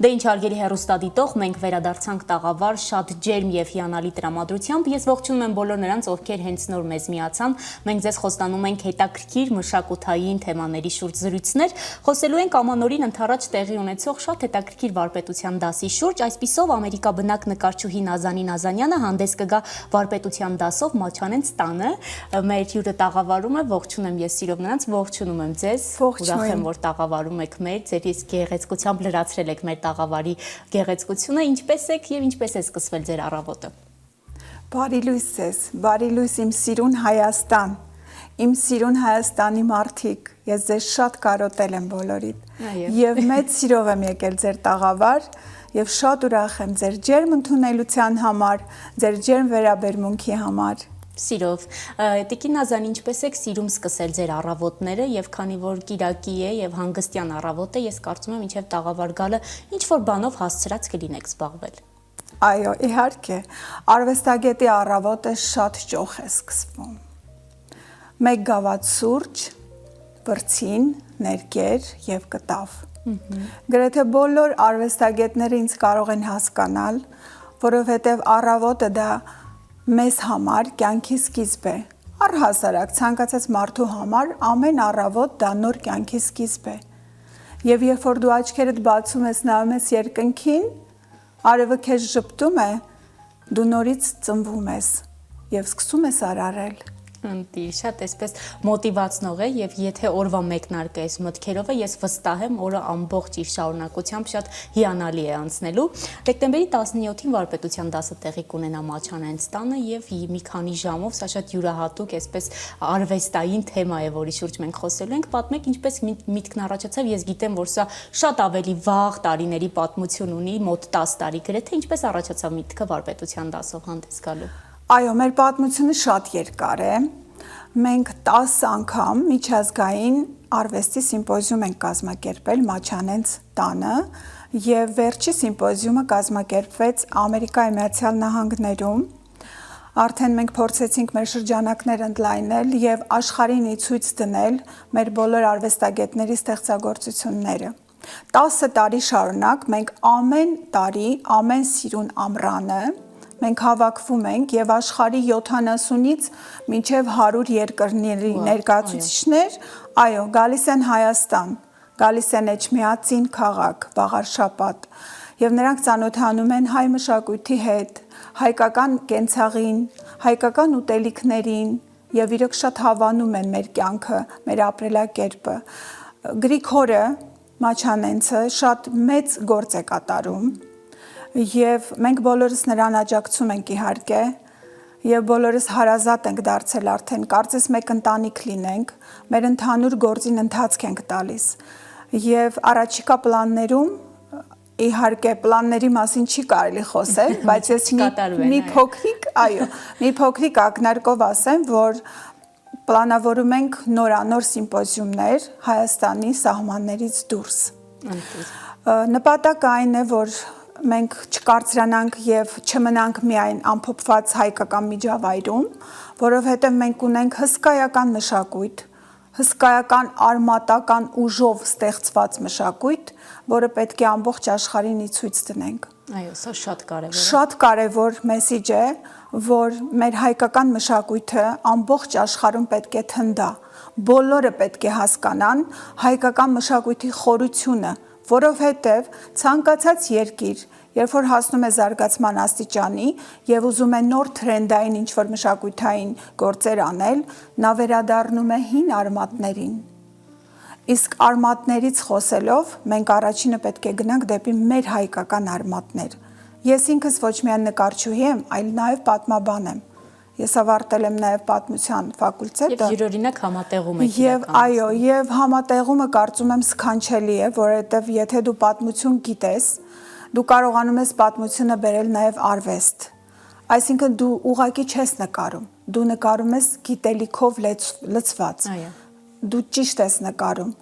Դե ինչ հարգելի հեռուստադիտող, մենք վերադարձանք տաղավար շատ ջերմ եւ հիանալի տրամադրությամբ։ Ես ողջունում եմ բոլոր նրանց, ովքեր հենց նոր մեզ միացան։ Մենք ձեզ խոստանում ենք հետաքրքիր մշակութային թեմաների շուրջ զրույցներ։ Խոսելու ենք ամանորին ընդառաջ տեղի ունեցող շատ հետաքրքիր վարպետության դասի շուրջ։ Այսպիսով ամերիկաբնակ նկարչուհի Նազանի Նազանյանը հանդես կգա վարպետության դասով Մաչանենց տանը։ Մեր հյուրը տաղավարում է, ողջունում եմ ես սիրով նրանց, ողջունում եմ ձեզ։ Ուրախ եմ, որ տաղավարում եք մեր, ձեր գեղեցկությամբ լրացրել եք մեր տաղավարի գեղեցկությունը, ինչպես եք եւ ինչպես է սկսվել ձեր առավոտը։ Բարի լույս ձեզ, բարի լույս իմ սիրուն Հայաստան, իմ սիրուն Հայաստանի մարդիկ, ես ձեզ շատ կարոտել եմ բոլորիդ եւ մեծ սիրով եմ եկել ձեր տաղավար եւ շատ ուրախ եմ ձեր ջերմ ընդունելության համար, ձեր ջերմ վերաբերմունքի համար։ Սիրով, Տիկին Նազան, ինչպես եք սիրում սկսել ձեր առավոտները եւ քանի որ կիրակի է եւ հանգստյան առավոտ է, ես կարծում եմ ինչեւ տաղավար գալը ինչ որ բանով հասցրած կլինեք զբաղվել։ Այո, իհարկե, արվեստագետի առավոտը շատ ճոխ է սկսվում։ Մեկ գավաթ սուրճ, բրձին, ներկեր եւ կտավ։ Գրեթե բոլոր արվեստագետները ինձ կարող են հասկանալ, որովհետեւ առավոտը դա մեզ համար կյանքի սկիզբ է, առհասարակ ցանկացած մարդու համար ամեն առավոտ դա նոր կյանքի սկիզբ է։ Եվ երբ որ դու աչքերդ բացում ես, նայում ես երկնքին, արևը քեզ ժպտում է, դու նորից ծնվում ես եւ սկսում ես արարել։ Շատ այսպես մոտիվացնող է եւ եթե օրվա մեկնարկը այս մտքերով է, ես վստահ եմ օրը ամբողջ իր շարունակությամբ շատ հիանալի է անցնելու։ Դեկտեմբերի 17-ին վարպետության դասը տեղի կունենա Մաչանենց տանը եւ մի քանի ժամով սա շատ յուրահատուկ այսպես արվեստային թեմա է, որի շուրջ մենք խոսելու ենք։ Պատմեք ինչպես միտքն առաջացավ, ես գիտեմ, որ սա շատ ավելի վաղ տարիների պատմություն ունի, մոտ 10 տարի գրեթե, ինչպես առաջացավ միտքը վարպետության դասով հանդես գալու։ Այո, մեր պատմությունը շատ երկար է։ Մենք 10 անգամ միջազգային արվեստի սիմպոզիում ենք կազմակերպել Մաչանենց տանը եւ վերջի սիմպոզիումը կազմակերպվեց Ամերիկայի Միացյալ Նահանգներում։ Արդեն մենք փորձեցինք մեր շրջանակներ ընդլայնել եւ աշխարհին ցույց դնել մեր բոլոր արվեստագետների ստեղծագործությունները։ 10 տարի շարունակ մենք ամեն տարի, ամեն սիրուն ամռանը մենք հավաքվում ենք եւ աշխարհի 70-ից մինչեւ 100 երկրների ներկայացուցիչներ, այո, գալիս են Հայաստան, գալիս են Էջմիածին քաղաք, Վաղարշապատ, եւ նրանք ծանոթանում են հայ մշակույթի հետ, հայկական կենցաղին, հայկական ուտելիքներին եւ իրոք շատ հավանում են մեր կյանքը, մեր ապրելակերպը։ Գրիգորը Մաչանենցը շատ մեծ գործ է կատարում եւ մենք բոլորս նրան աջակցում ենք իհարկե եւ բոլորս հարազատ ենք դարձել արդեն, կարծես մեկ ընտանիք լինենք, մեր ընդհանուր գործին ընթացք ենք տալիս եւ առաջիկա պլաններում իհարկե պլանների մասին չի կարելի խոսել, բայց ես մի փոքրիկ ակնարկով ասեմ, որ պլանավորում ենք նորանոր սիմպոզիումներ Հայաստանի սահմաններից դուրս։ Նպատակը այն է, որ մենք չկարծրանանք եւ չմնանք միայն ամփոփված հայկական միջավայրում, որովհետեւ մենք ունենք հսկայական մշակույթ, հսկայական արմատական ուժով ստեղծված մշակույթ, որը պետք է ամբողջ աշխարհին ցույց դնենք։ Այո, սա շատ կարևոր է։ Շատ կարևոր մեսիջ է, որ մեր հայկական մշակույթը ամբողջ աշխարհում պետք է թնդա։ Բոլորը պետք է հասկանան հայկական մշակույթի խորությունը, որովհետև ցանկացած երկիր, երբ որ հասնում է զարգացման աստիճանի եւ ուզում է նոր թրենդային ինչ-որ մշակութային գործեր անել, նա վերադառնում է հին արմատներին։ Իսկ արմատներից խոսելով, մենք առաջինը պետք է գնանք դեպի մեր հայկական արմատներ։ Ես ինքս ոչ միայն նկարչուհի եմ, այլ նաեւ պատմաբան եմ։ Ես ավարտել եմ նաև պատմության ֆակուլտետը։ Եվ յուրօրինակ համատեղում եք։ Եվ այո, եւ համատեղումը կարծում եմ սքանչելի է, որովհետեւ եթե դու պատմություն գիտես, դու կարողանում ես պատմությունը բերել նաև արվեստ։ Այսինքն դու ուղակի չես նկարում, դու նկարում ես գիտելիքով լցված։ Այո։ Դու ճիշտ ես նկարում։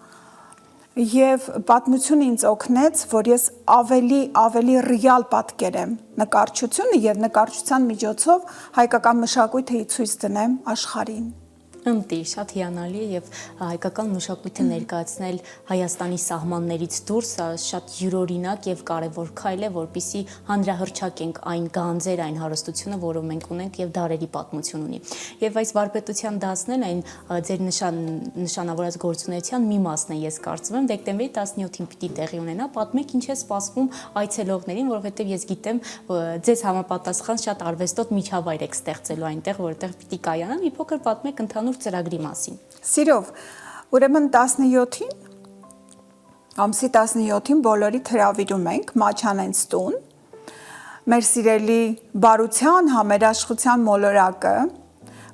Եվ պատմությունը ինձ օգնեց, որ ես ավելի ռեալ պատկերեմ նկարչությունը եւ նկարչության միջոցով հայկական մշակույթը ցույց դնեմ աշխարհին։ Ընտիր, շատ հիանալի է եւ հայկական մշակույթը ներկայացնել Հայաստանի սահմաններից դուրս շատ յուրօրինակ եւ կարեւոր քայլ է, որպեսզի հանրահրճակենք այն գանձեր, այն հարստությունը, որը մենք ունենք եւ դարերի պատմություն ունի։ Եվ այս վարպետության դասն այն ձեր նշանավորած գործունեության մի մասն է, ես կարծում եմ, դեկտեմբերի 17-ին պիտի տեղի ունենա։ Պատմեք ինչ է սպասվում այցելողներին, որովհետեւ ես գիտեմ, ձեզ համապատասխան շատ արվեստոտ միջավայր եք ստեղծելու այնտեղ, որտեղ պիտի կայանա։ Մի փոքր պատմեք ընդհանուր ծրագրի մասին։ Սիրով, ուրեմն 17-ին, ամսի 17-ին բոլորի հրավիրում ենք Մաչանենց տուն, մեր սիրելի բարության, համերաշխության մոլորակը,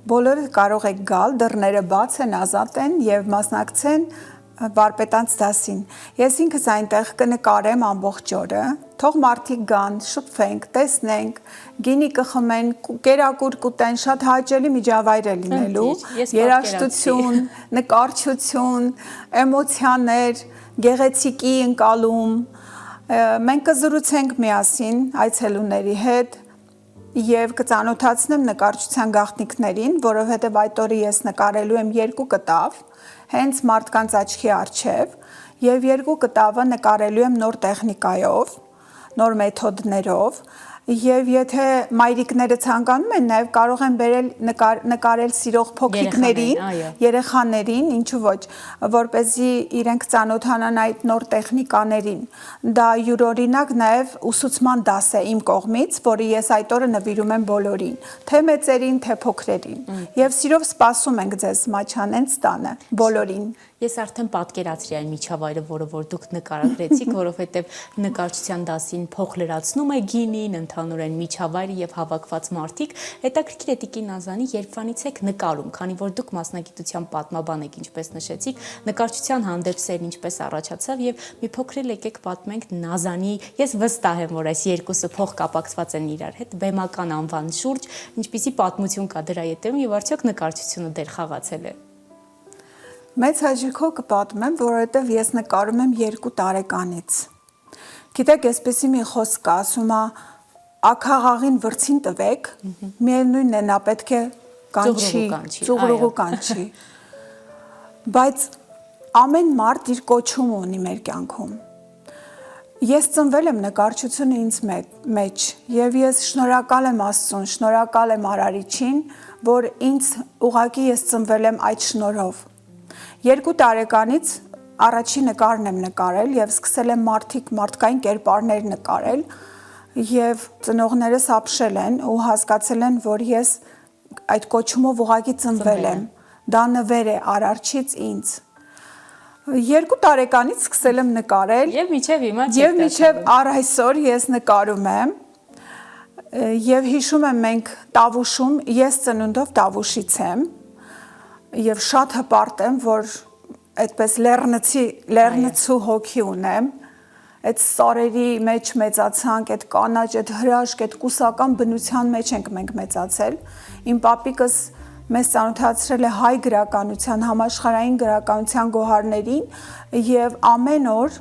բոլորը կարող եք գալ, դռները բաց են, ազատ են եւ մասնակցեն վարպետանց դասին։ Ես ինքս այնտեղ կնկարեմ ամբողջ օրը, թող մարդիկ գան, շփվենք, տեսնենք, գինի կխմեն, կերակուր կուտեն, շատ հաճելի միջավայր է լինելու, երաժշտություն, նկարչություն, էմոցիաներ, գեղեցիկի ընկալում։ Մենք կզրուցենք միասին այցելուների հետ եւ կծանոթացնեմ նկարչության գաղտնիքներին, որովհետեւ այդ օրը ես նկարելու եմ 2 կտավ, հենց մարդկանց աչքի առջև, եւ 2 կտավը նկարելու եմ նոր տեխնիկայով, նոր մեթոդներով, եւ եթե մայրիկները ցանկանում են, նաեւ կարող են բերել նկարել սիրող փոքրիկներին, երեխաներին, ինչու ոչ, որպեսզի իրենք ծանոթանան այդ նոր տեխնիկաներին։ Դա յուրօրինակ նաեւ ուսուցման դաս է իմ կողմից, որը ես այդ օրը նվիրում եմ բոլորին, թե մեծերին, թե փոքրերին։ Եվ սիրով սպասում ենք ձեզ Մաչանենց տանը, բոլորին։ Ես արդեն պատկերացրի այն միջավայրը, որ դուք նկարագրեցիք, որովհետև նկարչության դասին փող լրացնում է գինին, ընդհանուրեն միջավայրը եւ հավաքված մարդիկ։ Հետաքրքիր է Տիկին Նազանի, երբանից եք նկարում, քանի որ դուք մասնագիտության պատմաբան եք, ինչպես նշեցիք, նկարչության հանդեպ սերն ինչպես առաջացավ եւ մի փոքր եկեք պատմենք Նազանի, ես վստահ եմ, որ այս երկուսը փող կապակցված են իրար հետ, բեմական անվան շուրջ, ինչպիսի պատմություն կա դրա ետևում եւ արդյոք նկարչությունը դեր խաղացել է։ Մեծ հաճույքով կպատմեմ, որովհետև ես նկարում եմ 2 տարեկանից։ Գիտեք, այսպեսի մի խոսք կա, ասում է, աքաղաղին վրցին տվեք, միևնույնն է, նա պետք է կանչի, ծուղրուղու կանչի։ Բայց ամեն մարդ իր կոչում ունի մեր կյանքում։ Ես ծնվել եմ նկարչությունը ինձ մեջ եւ ես շնորհակալ եմ Աստծուն, շնորհակալ եմ Արարիչին, որ ինձ ուղղակի ես ծնվել եմ այդ շնորհով։ 2 տարեկանից առաջին նկարն եմ նկարել եւ սկսել եմ մարդկային կերպարներ նկարել եւ ծնողներս ապշել են ու հասկացել են, որ ես այդ կոչումով ուղղակի ծնվել եմ։ Դա նվեր է Արարչից ինձ։ 2 տարեկանից սկսել եմ նկարել եւ մինչեւ հիմա եւ մինչեւ առ այսօր ես նկարում եմ եւ հիշում եմ մենք Տավուշում, ես ծնունդով Տավուշից եմ եւ շատ հպարտ եմ, որ այդպես լեռնցու հոգի ունեմ, այդ սարերի մեջ մեծացանք, այդ կանաչ, այդ հրաշք, այդ կուսական բնության մեջ ենք մենք մեծացել։ Իմ պապիկս մեզ ծանոթացրել է հայ գրականության, համաշխարհային գրականության գոհարներին եւ ամեն օր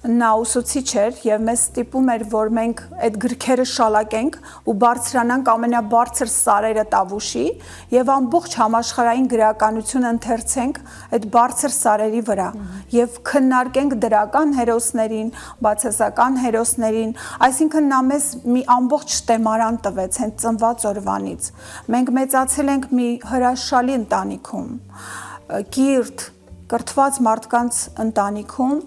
նա ուսուցիչ էր եւ մեզ ստիպում էր, որ մենք այդ գրքերը շալակենք ու բարձրանանք ամենաբարձր սարերը Տավուշի եւ ամբողջ համաշխարհային գրականությունը ընթերցենք այդ բարձր սարերի վրա եւ քննարկենք դրական հերոսներին, բացասական հերոսներին, այսինքն նա մեզ մի ամբողջ շտեմարան տվեց հենց ծնված օրվանից։ Մենք մեծացել ենք մի հրաշալի ընտանիքում, կիրթ, կրթված մարդկանց ընտանիքում,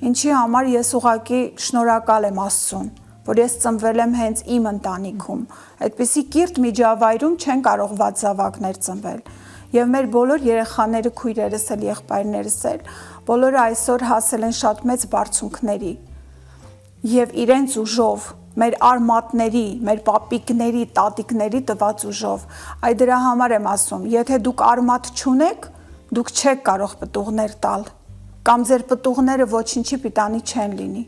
ինչի համար ես ուղղակի շնորհակալ եմ Աստծուն, որ ես ծնվել եմ հենց իմ ընտանիքում։ Այդպիսի կիրթ միջավայրում չեն կարող վատ զավակներ ծնվել։ Եվ մեր բոլոր երեխաները, քույրերս էլ, եղբայրներս էլ, բոլորը այսօր հասել են շատ մեծ բարձունքների։ Եվ իրենց ուժով, մեր արմատների, մեր պապիկների, տատիկների տված ուժով, այ դրա համար եմ ասում, եթե դուք արմատ չունեք, դուք չեք կարող պտուղներ տալ, կամ ձեր պտուղները ոչինչի պիտանի չեն լինի։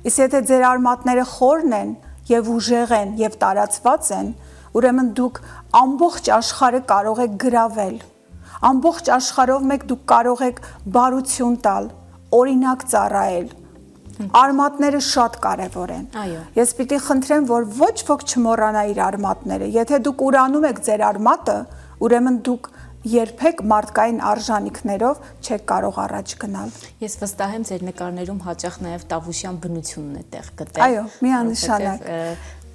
Իսկ եթե ձեր արմատները խորն են եւ ուժեղ են եւ տարածված են, ուրեմն դուք ամբողջ աշխարհը կարող եք գրավել։ Ամբողջ աշխարհով մեկ դուք կարող եք բարություն տալ, օրինակ ծառայել։ Արմատները շատ կարևոր են։ Ես պիտի խնդրեմ, որ ոչ ոք չմոռանա իր արմատները։ Եթե դուք ուրանում եք ձեր արմատը, ուրեմն դուք երբեք մարդկային արժանինքներով չեք կարող առաջ գնալ։ Ես վստահ եմ ձեր նկարներում հաճախ նաև Տավուշյան բնությունն է տեղ գտել։ Այո, միանշանակ։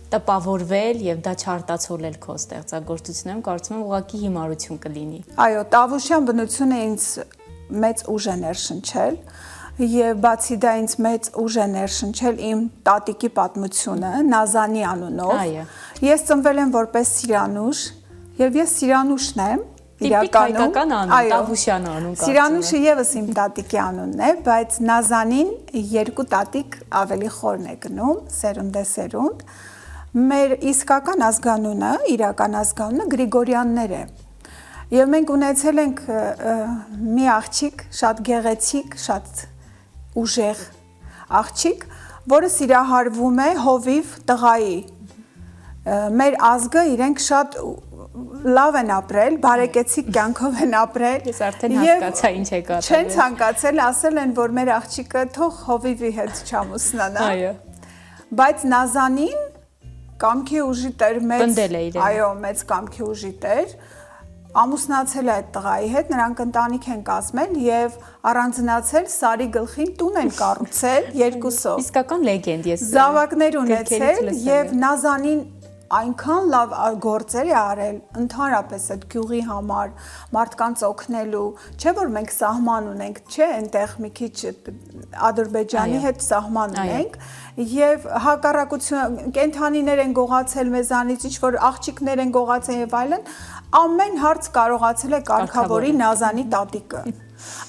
Տպավորվել եւ դա չարտացոլել քո ստեղծագործություններում, կարծում եմ ուղղակի հիմարություն կլինի։ Այո, Տավուշյան բնությունը ինձ մեծ ուժ է ներշնչել եւ բացի դա ինձ մեծ ուժ է ներշնչել իմ տատիկի պատմությունը Նազանի անունով։ Այո։ Ես ծնվել եմ որպես Սիրանուշ եւ ես Սիրանուշն եմ։ Տիպիկ հայկական անուն, Տավուշյան անուն։ Սիրանուշը եւս իմ տատիկի անունն է, բայց Նազանին երկու տատիկ ավելի խորն է գնում, սերունդ։ Մեր իսկական ազգանունը, իրական ազգանունը Գրիգորյաններ է։ Եվ մենք ունեցել ենք մի աղջիկ, շատ գեղեցիկ, շատ ուժեղ աղջիկ, որը սիրահարվում է հովիվ տղայի։ Մեր ազգը իրենք շատ լավ են ապրել, բարեկեցիկ կյանքով են ապրել։ Ես արդեն հասկացա ինչ եք ատել։ Չեն ցանկացել, ասել են, որ մեր աղջիկը թող հովիվի հետ չամուսնանա։ Այո։ Բայց Նազանին կամքի ուժի տեր մեծ, պնդել է իրեն։ այո, մեծ կամքի ուժի տեր, ամուսնացել է այդ տղայի հետ, նրանք ընտանիք են կազմել եւ առանձնացել Սարի գլխին տուն են կառուցել երկուսով։ Իսկական լեգենդ ես։ Զավակներ ունեցել եւ Նազանին այնքան լավ գործեր է արել ընդհանրապես այդ գյուղի համար, մարդկանց օգնելու, չէ որ մենք սահման ունենք, չէ, այնտեղ մի քիչ Ադրբեջանի հետ սահման ունենք եւ հակառակությունը կենթանիներ են գողացել մեզանից, ինչ որ աղջիկներ են գողացել եւ այլն, ամեն հարց կարողացել է կարգավորի Նազանի տատիկը։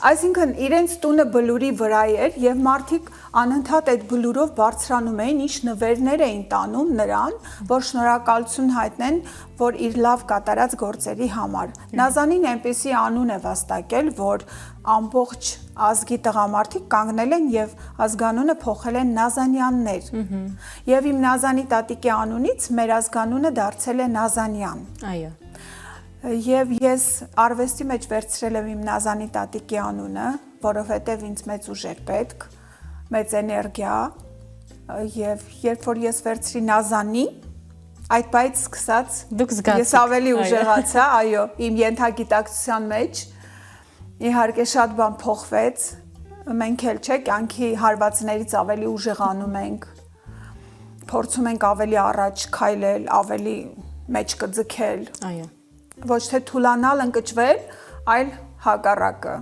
Այսինքն իրենց տունը բլուրի վրա էր եւ մարդիկ անընդհատ այդ բլուրով բարձրանում էին, ինչ նվերներ էին տանում նրան, որ շնորհակալություն հայտնեն, որ իր լավ կատարած գործերի համար։ Նազանին այնպեսի անուն է վաստակել, որ ամբողջ ազգի տղամարդիկ կանգնել են եւ ազգանունը փոխել են Նազանյաններ։ Եվ իմ Նազանի տատիկի անունից մեր ազգանունը դարձել է Նազանյան։ Այո։ Եվ ես արվեստի մեջ վերցրել եմ իմ Նազանի տատիկի անունը, որովհետև ինձ մեծ ուժ էր պետք, մեծ էներգիա, եւ երբ որ ես վերցրի Նազանի, այդ բայց սկսած Դուք զգացիք։ Ես ավելի ուժեղացա, այո, իմ ենթագիտակցության մեջ իհարկե շատ բան փոխվեց, մենք էլ չէ, կյանքի հարվածներից ավելի ուժեղանում ենք, փորձում ենք ավելի առաջ քայլել, ավելի մեջ կձգել։ Այո։ Ոչ թե թուլանալ, ընկճվել, այլ հակառակը,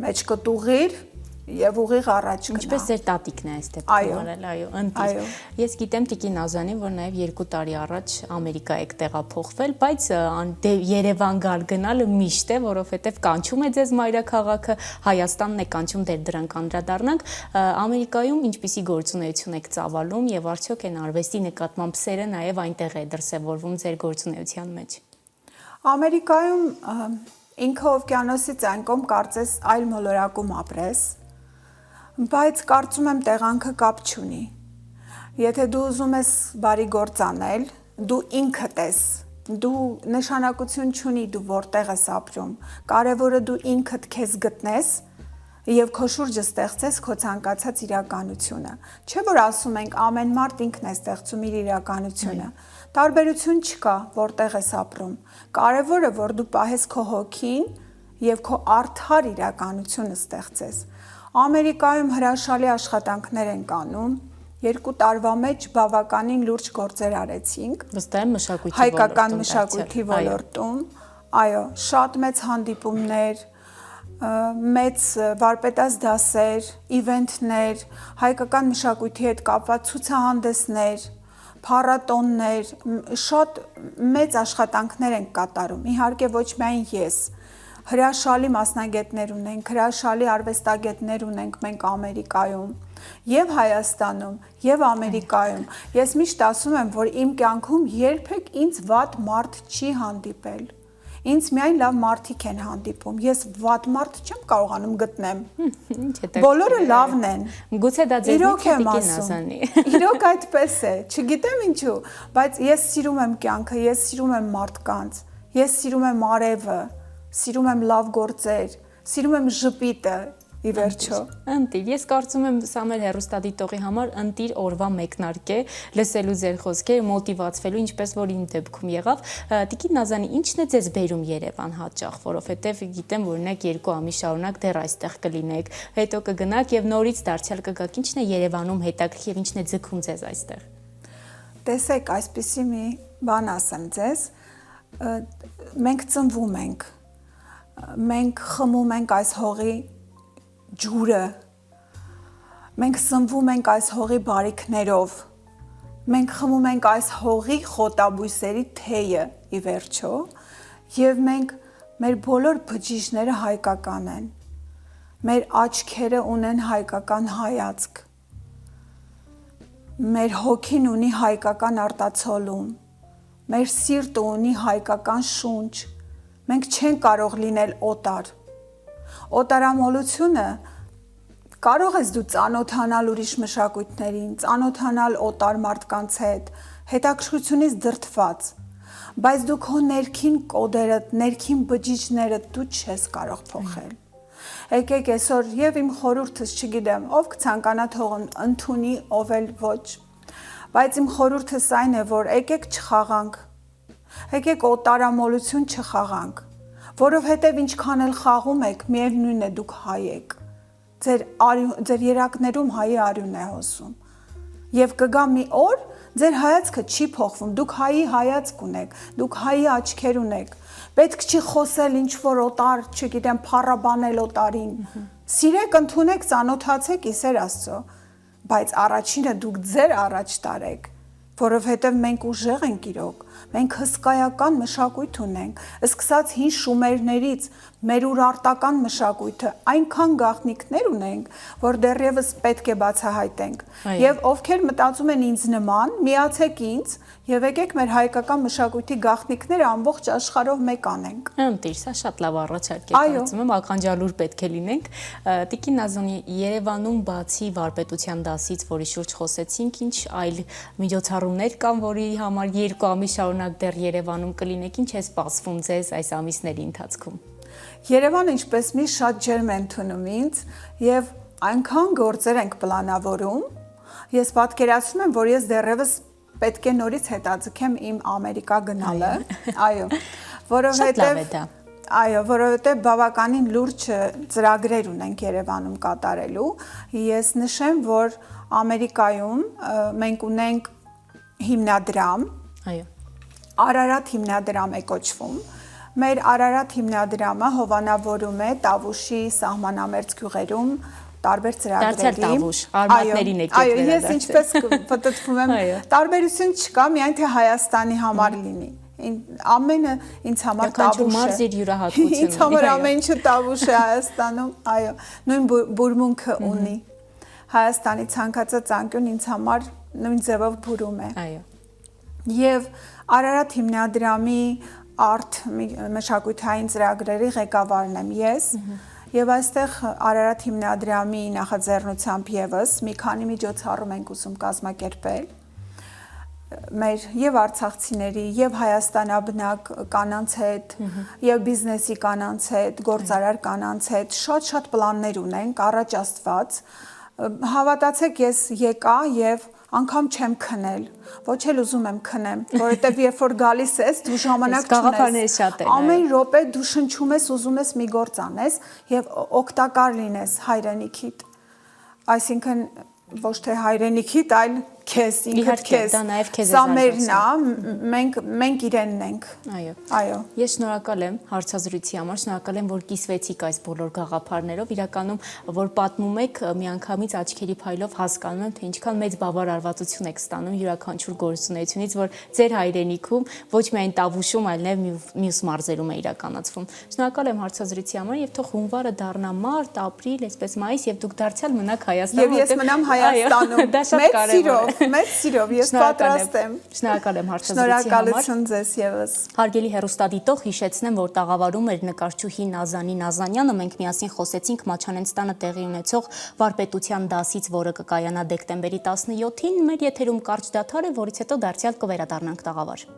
մեջ կտուղիր եւ ուղիղ առաջ գնա։ Ինչպես ձեր տատիկն է այս դեպքում արել, այո, ընտիր։ Ես գիտեմ Տիկին Նազանին, որ նաև 2 տարի առաջ Ամերիկա եք տեղափոխվել, բայց Երևան գալ գնալը միշտ է, որովհետև կանչում է ձեզ մայրաքաղաքը, Հայաստանն է կանչում, դեր դրանք անդրադառնանք։ Ամերիկայում ինչպիսի գործունեություն եք ծավալում եւ արդյոք այն արվեստի նկատմամբ սերը նաև այնտեղ է դրսևորվում ձեր գործունեության մեջ։ Ամերիկայում ինքը օվկիանոսից այն կողմ կարծես այլ մոլորակում ապրես, բայց կարծում եմ տեղանքը կապ չունի։ Եթե դու ուզում ես բարի գործ անել, դու ինքդ ես, դու նշանակություն չունի դու որտեղ ես ապրում, կարևորը դու ինքդ քեզ գտնես եւ քո շուրջը ստեղծես քո ցանկացած իրականությունը։ Չէ՞ որ ասում ենք ամեն մարդ ինքն է ստեղծում իր իրականությունը։ Տարբերություն չկա, որտեղ ես ապրում։ Կարևորը որ դու պահես քո հոգին եւ քո արդար իրականությունը ստեղծես։ Ամերիկայում հրաշալի աշխատանքներ են կանում։ 2 տարվա մեջ բավականին լուրջ գործեր արեցինք։ Վստահ եմ մշակույթի հայկական մշակույթի ոլորտում, այո, շատ մեծ հանդիպումներ, մեծ վարպետաց դասեր, իվենթներ, հայկական մշակույթի հետ կապված ցուցահանդեսներ, փառատոններ, շատ մեծ աշխատանքներ են կատարում։ Իհարկե ոչ միայն ես, հրաշալի մասնագետներ ունենք, հրաշալի արվեստագետներ ունենք մենք Ամերիկայում, եւ Հայաստանում, եւ Ամերիկայում։ Ես միշտ ասում եմ, որ իմ կյանքում երբեք ինձ վատ մարդ չի հանդիպել։ Ինձ միայն լավ մարդիկ են հանդիպում։ Ես վատ մարդ չեմ կարողանում գտնեմ։ Բոլորը լավն են։ Գուցե դա ձեզ Տիկին Նազանի։ Իրոք այդպես է։ Չգիտեմ ինչու, բայց ես սիրում եմ կյանքը, ես սիրում եմ մարդկանց, ես սիրում եմ արևը, սիրում եմ լավ գործեր, սիրում եմ ժպիտը, ի վերջո։ Ընտիր, ես կարծում եմ սա մեր հեռուստադիտողի համար ընտիր օրվա մեկնարկ է, լսելու ձեր խոսքերը, մոտիվացվելու, ինչպես որ իմ դեպքում եղավ։ Տիկին Նազանի, ինչն է ձեզ բերում Երևան հաճախ, որովհետև գիտեմ, որ օրինակ 2 ամիս շարունակ դեռ այստեղ կլինեք, հետո կգնաք եւ նորից դարձյալ կգաք։ Ինչն է Երևանում հետաքրքիր եւ ինչն է ձգում ձեզ այստեղ։ Տեսեք, այսպեսի մի բան ասեմ ձեզ, մենք ծնվում ենք, մենք խմում ենք այս հողի ջուրը, մենք սնվում ենք այս հողի բարիքներով, մենք խմում ենք այս հողի խոտաբույսերի թեյը ի վերջո, եւ մենք մեր բոլոր բջիջները հայկական են, մեր աչքերը ունեն հայկական հայացք, մեր հոգին ունի հայկական արտացոլում, մեր սիրտը ունի հայկական շունչ, մենք չենք կարող լինել օտար։ Օտարամոլությունը կարող ես դու ծանոթանալ ուրիշ մշակույթներին, ծանոթանալ օտար մարդկանց հետ, հետաքրքրությունից դրդված, բայց դու քո ներքին կոդերը, ներքին բջիջները դու չես կարող փոխել։ Եկեք այսօր եւ իմ խորհուրդս չգիտեմ, ով կցանկանա թող ընդունի, ով էլ ոչ, բայց իմ խորհուրդս այն է, որ եկեք չխաղանք, եկեք օտարամոլություն չխաղանք, որովհետեւ ինչքան էլ խաղում եք, միևնույն է դուք հայ եք, ձեր երակներում հայի արյուն է հոսում, եւ կգա մի օր, ձեր հայացքը չի փոխվում, դուք հայի հայացք ունեք, դուք հայի աչքեր ունեք, պետք չի խոսել ինչ որ օտար, չգիտեմ, փառաբանել օտարին, սիրեք, ընդունեք, ծանոթացեք Իսեր Աստծո, բայց առաջինը դուք ձեր առաջ տարեք, որովհետև մենք ուժեղ ենք իրոք, մենք հսկայական մշակույթ ունենք, սկսած հին շումերներից մեր ուրարտական մշակույթը այնքան գաղտնիքներ ունենք, որ դեռևս պետք է բացահայտենք, եւ ովքեր մտածում են ինձ նման, միացեք ինձ եւ եկեք մեր հայկական մշակույթի գաղտնիքները ամբողջ աշխարհով մեկ անենք։ Ընտիր, սա շատ լավ առաջարկ է, կարծում եմ ականջալուր պետք է լինենք։ Տիկին Նազանի, Երևանում բացի վարպետության դասից, որի շուրջ խոսեցինք, ինչ այլ միջոցառումներ կան, որի համար 2 ամիս շարունակ դեռ Երևանում կլինեք, ինչ է սպասվում ձեզ այս ամիսների ընթացքում։ Երևանը ինչպես մի շատ ջերմ է ընդունում ինձ եւ այնքան գործեր ենք պլանավորում, ես պատկերացնում եմ, որ ես դեռևս պետք է նորից հետաձգեմ իմ Ամերիկա գնալը, այո, որովհետեւ բավականին լուրջ ծրագրեր ունենք Երևանում կատարելու, ես նշեմ, որ Ամերիկայում մենք ունենք հիմնադրամ, այո, Արարատ հիմնադրամ է կոչվում, մեր Արարատ հիմնադրամը հովանավորում է Տավուշի սահմանամերձ գյուղերում տարբեր ծրագրերի, Տավուշ, արմատներին եկեք այո, ես ինչպես պտտվում եմ, տարբերություն չկա, միայն թե Հայաստանի համար լինի, ամենը ինձ համար Տավուշ է, ինձ համար ամեն ինչը Տավուշ է Հայաստանում, այո, նույն բուրմունքը ունի, Հայաստանի ցանկացած անկյուն ինձ համար նույն ձևով բուրում է, եւ Արարատ հիմնադրամի արտ մշակութային ծրագրերի ղեկավարն եմ ես, եւ այստեղ Արարատ հիմնադրամի նախաձեռնությամբ եւս մի քանի միջոցառում ենք ուզում կազմակերպել մեր եւ արցախցիների եւ հայաստանաբնակ կանանց հետ եւ բիզնեսի կանանց հետ, գործարար կանանց հետ շատ պլաններ ունենք առաջ Աստված, հավատացեք ես եկա եւ անգամ չեմ քնել, ոչ էլ ուզում եմ քնեմ, որովհետև երբ որ գալիս ես, դու ժամանակ չունես, ամեն րոպե դու շնչում ես, ուզում ես մի գործ անես եւ օգտակար լինես հայրենիքիդ, այսինքն ոչ թե հայրենիքիդ, այլ քեզ, ինքդ քեզ, սա մերն է, մենք իրենն ենք, այո, ես շնորհակալ եմ հարցազրույցի համար, շնորհակալ եմ, որ կիսվեցիք այս բոլոր գաղափարներով, իրականում, որ պատմում եք, միանգամից աչքերի փայլով հասկանում եմ, թե ինչքան մեծ բավարարվածություն եք ստանում յուրաքանչյուր գործունեությունից, որ ձեր հայրենիքում ոչ միայն Տավուշում, այլ նաև մյուս մարզերում է իրականացվում։ Շնորհակալ եմ հարցազրույցի համար եւ թող հունվարը դառնա մարտ, ապրիլ, այսպես մայիս եւ դուք դարձյալ մնաք Հայաստանում, եւ ես մնամ Հայաստանում, դա շատ կարեւոր է։ Մեծ սիրով, ես պատրաստ եմ։ Շնորհակալ եմ հարցազրույցի համար։ Շնորհակալություն ձեզ եւս։ Հարգելի հեռուստադիտող, հիշեցնեմ, որ տաղավարում էր նկարչուհի Նազանի Նազանյանը, մենք միասին խոսեցինք Մաչանենցտանը տեղի ունեցող վարպետության դասից, որը կկայանա դեկտեմբերի 17-ին, մեր եթերում կարճ դադար է, որից հետո դարձյալ կվերադառնանք տաղավար։